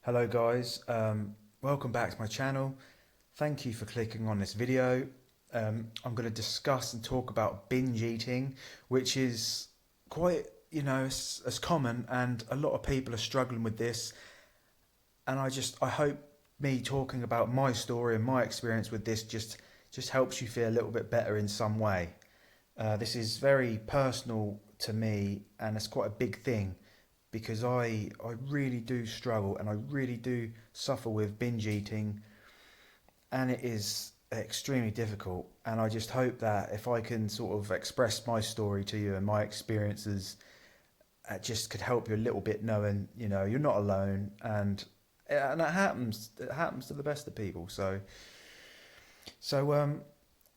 Hello guys, welcome back to my channel. Thank you for clicking on this video. I'm going to discuss and talk about binge eating, which is quite, as common, and a lot of people are struggling with this. And I hope me talking about my story and my experience with this just helps you feel a little bit better in some way. This is very personal to me, and it's quite a big thing because I really do struggle and I really do suffer with binge eating, and it is extremely difficult. And I just hope that if I can sort of express my story to you and my experiences, it just could help you a little bit, knowing you're not alone, and it happens. It happens to the best of people. So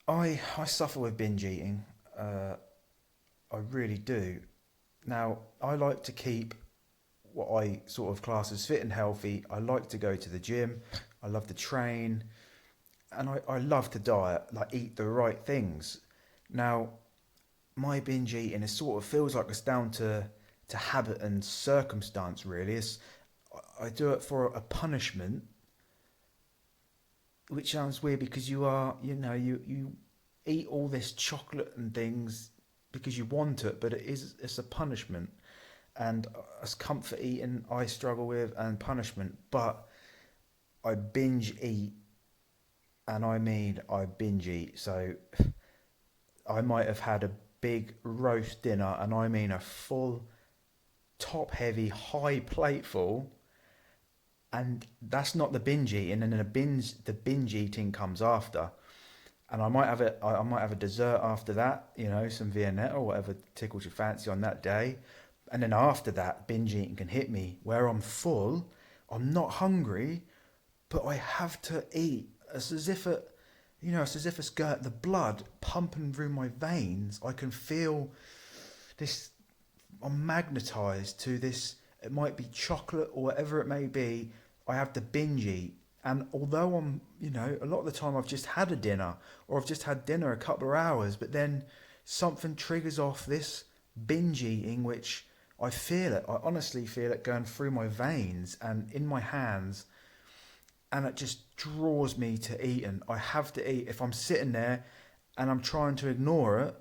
I suffer with binge eating. I really do. Now I like to keep what I sort of class as fit and healthy. I like to go to the gym. I love to train, and I love to diet, like eat the right things. Now, my binge eating is sort of feels like it's down to habit and circumstance. Really, I do it for a punishment, which sounds weird because you eat all this chocolate and things because you want it, but it's a punishment. And as comfort eating I struggle with, and punishment, but I binge eat, and I mean I binge eat. So I might have had a big roast dinner, and I mean a full, top heavy, high plateful, and that's not the binge eating. And then the binge eating comes after, and I might have a dessert after that, some Viennetta or whatever tickles your fancy on that day. And then after that, binge eating can hit me where I'm full, I'm not hungry, but I have to eat. It's as if it's got the blood pumping through my veins. I can feel this. I'm magnetized to this. It might be chocolate or whatever it may be. I have to binge eat. And although a lot of the time I've just had a dinner, or I've just had dinner a couple of hours, but then something triggers off this binge eating, which I feel it. I honestly feel it going through my veins and in my hands, and it just draws me to eating. I have to eat. If I'm sitting there and I'm trying to ignore it,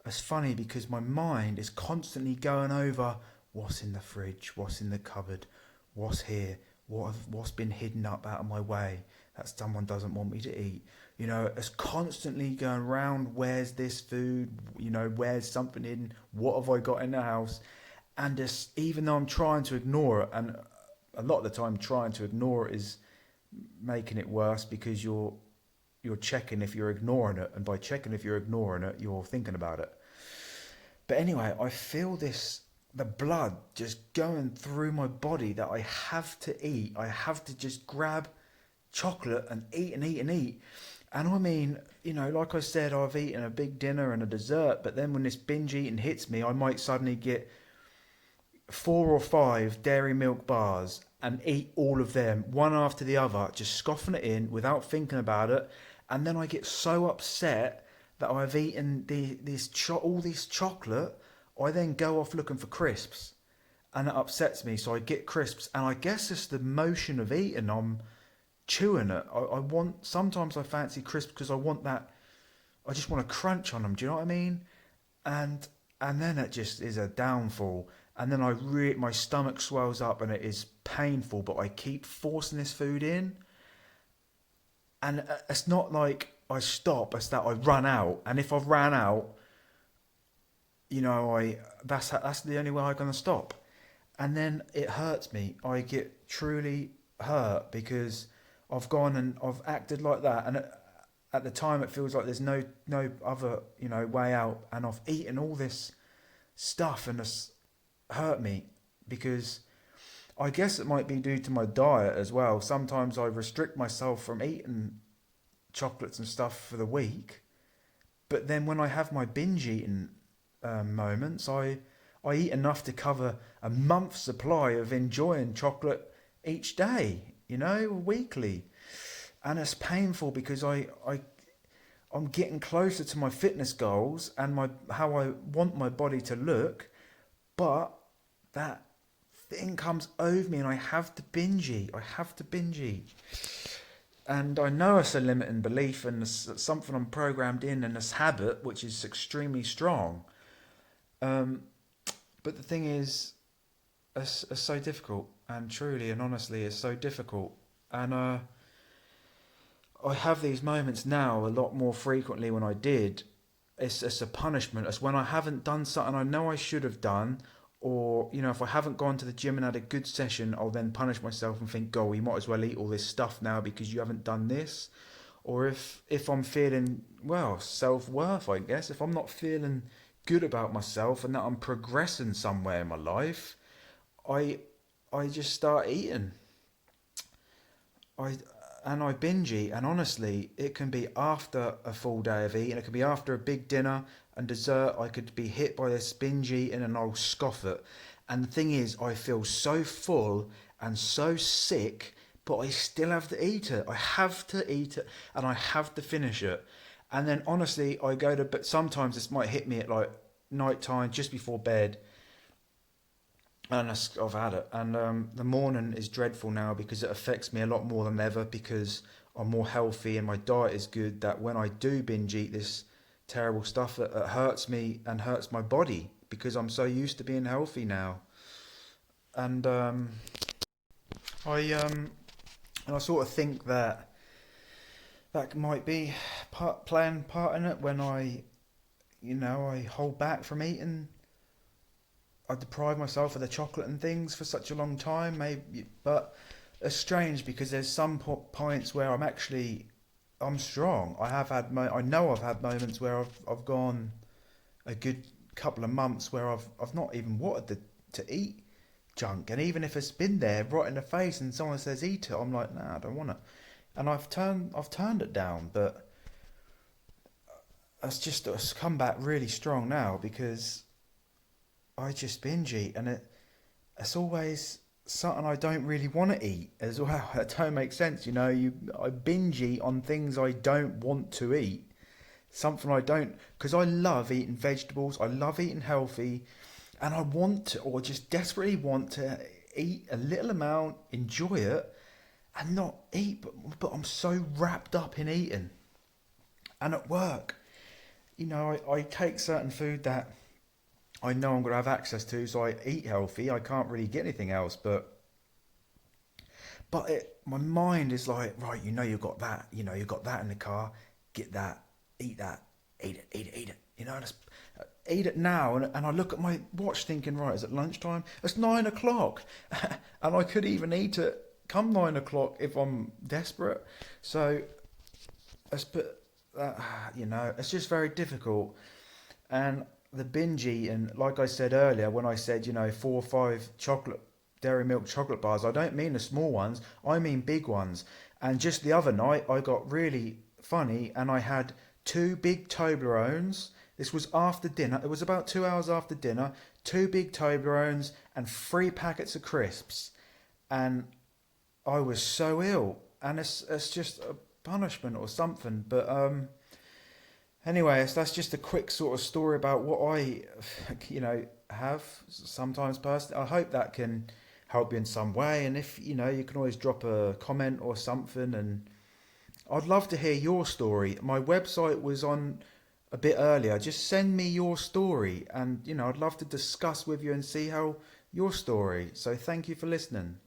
it's funny because my mind is constantly going over what's in the fridge, what's in the cupboard, what's here, what's been hidden up out of my way that someone doesn't want me to eat. It's constantly going round. Where's this food? Where's something hidden? What have I got in the house? And just, even though I'm trying to ignore it, and a lot of the time trying to ignore it is making it worse, because you're checking if you're ignoring it, and by checking if you're ignoring it, you're thinking about it. But anyway, I feel the blood just going through my body that I have to eat. I have to just grab chocolate and eat and eat and eat. And I mean, like I said, I've eaten a big dinner and a dessert, but then when this binge eating hits me, I might suddenly get 4 or 5 dairy milk bars and eat all of them one after the other, just scoffing it in without thinking about it. And then I get so upset that I've eaten all this chocolate. I then go off looking for crisps, and it upsets me. So I get crisps, and I guess it's the motion of eating. I'm chewing it. I want. Sometimes I fancy crisps because I want that. I just want to crunch on them. Do you know what I mean? And then it just is a downfall. And then my stomach swells up, and it is painful. But I keep forcing this food in, and it's not like I stop. It's that I run out, and if I've ran out, I that's the only way I'm gonna stop. And then it hurts me. I get truly hurt because I've gone and I've acted like that, and at the time it feels like there's no other way out, and I've eaten all this stuff, and it's hurt me because I guess it might be due to my diet as well. Sometimes I restrict myself from eating chocolates and stuff for the week, but then when I have my binge eating moments, I eat enough to cover a month's supply of enjoying chocolate each day, weekly. And it's painful because I'm getting closer to my fitness goals and how I want my body to look, but that thing comes over me and I have to binge eat. I have to binge eat. And I know it's a limiting belief and it's something I'm programmed in, and this habit, which is extremely strong. Um, but the thing is, it's so difficult, and truly and honestly, it's so difficult. And I have these moments now a lot more frequently when I did. It's a punishment. It's when I haven't done something I know I should have done, or if I haven't gone to the gym and had a good session, I'll then punish myself and think, "Go, you might as well eat all this stuff now because you haven't done this." Or if I'm feeling self worth, I guess if I'm not feeling good about myself and that I'm progressing somewhere in my life, I I just start eating. I I binge eat, and honestly, it can be after a full day of eating. It can be after a big dinner and dessert. I could be hit by this binge eating, and I'll scoff it. And the thing is, I feel so full and so sick, but I still have to eat it. I have to eat it, and I have to finish it. And then honestly, I go to bed. Sometimes this might hit me at like night time, just before bed, and I've had it. And the morning is dreadful now because it affects me a lot more than ever because I'm more healthy and my diet is good. That when I do binge eat this terrible stuff, it hurts me and hurts my body because I'm so used to being healthy now. And I and I sort of think that that might be playing part in it when I hold back from eating. I deprive myself of the chocolate and things for such a long time, maybe, but it's strange because there's some points where I'm strong. I know I've had moments where I've gone a good couple of months where I've not even wanted to eat junk, and even if it's been there right in the face and someone says eat it, I'm like, nah, I don't want it, and I've turned it down, but it's come back really strong now because I just binge eat, and it's always something I don't really want to eat as well. That don't make sense, I binge eat on things I don't want to eat. Something I don't, because I love eating vegetables, I love eating healthy, and I want to, or just desperately want to eat a little amount, enjoy it, and not eat. But I'm so wrapped up in eating. And at work, I take certain food that I know I'm going to have access to, so I eat healthy. I can't really get anything else, my mind is like, right, you've got that, you've got that in the car, get that, eat that, eat it, just eat it now. And I look at my watch thinking, right, is it lunchtime? It's 9 o'clock, and I could even eat it come 9 o'clock if I'm desperate. So it's just very difficult. And the binge eating, like I said earlier, when I said, 4 or 5 dairy milk chocolate bars, I don't mean the small ones, I mean big ones. And just the other night, I got really funny and I had 2 big Toblerones. This was after dinner. It was about 2 hours after dinner. 2 big Toblerones and 3 packets of crisps. And I was so ill. And it's just a punishment or something. But anyway, so that's just a quick sort of story about what I, have sometimes personally. I hope that can help you in some way. And if, you can always drop a comment or something. And I'd love to hear your story. My website was on a bit earlier. Just send me your story. And, I'd love to discuss with you and see how your story. So thank you for listening.